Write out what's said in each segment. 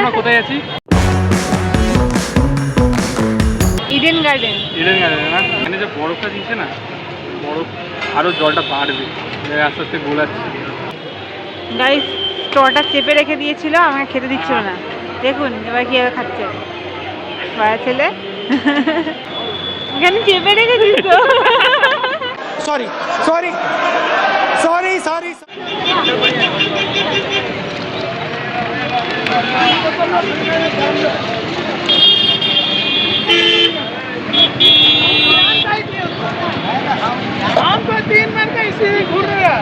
আমরা কোথায় আছি? Eden garden. ইডেন গার্ডেন না, এখানে যে বরফটা দিচ্ছে না, বরফ আরও জলটা বাড়বে, আস্তে আস্তে গোলাচ্ছে। গাইস স্টোরটা চেপে রেখে দিয়েছিল, আমাকে খেতে দিচ্ছিল না। দেখুন এবার কীভাবে খাচ্ছে বাড়া ছেলে। এখানে চেপে রেখে দিচ্ছ। Sorry sorry sorry sorry. हमको 3 बार का इसी घूर रहा।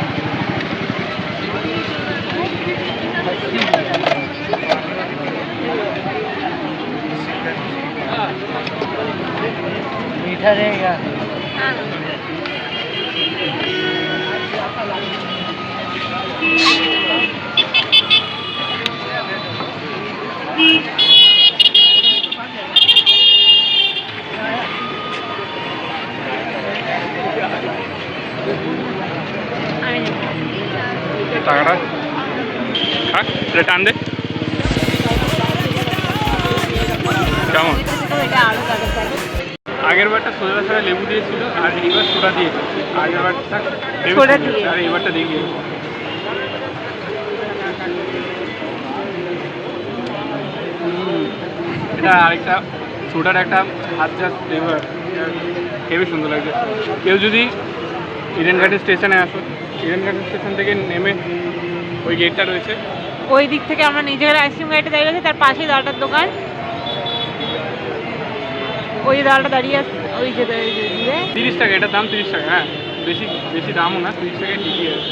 मीठा रहेगा। টাকাটা থাক, এটা টান দে। কেমন? আগের বারটা সোজা ছাড়া লেবু দিয়েছিল, আর এইবার সোডা দিয়েছে। আগের বারটা সোডা দিয়ে, আর এইবারটা দিয়ে এটা আরেকটা সোডার একটা হাত জাস্ট ফ্লেভার, হেবি সুন্দর লাগছে। কেউ যদি ইডেন গার্ডেন স্টেশনে আসো, ইডেন গার্ডেন স্টেশন থেকে নেমে ওই গেটটা রয়েছে, ওই দিক থেকে আমরা নিজের আইসক্রিম গাড়িটা দাঁড়িয়ে আছি, তার পাশেই দাঁড়াটার দোকান। ওই দাঁড়াটা দাঁড়িয়ে আছে, ওই যে 30 টাকা, এটার দাম 30 টাকা। হ্যাঁ, বেশি বেশি দামও না, 30 টাকায় ঠিকই আছে।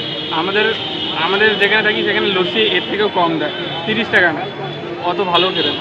আমাদের যেখানে থাকি সেখানে লস্যি এর থেকেও কম দেয়, 30 টাকা না, অত ভালো খেতে।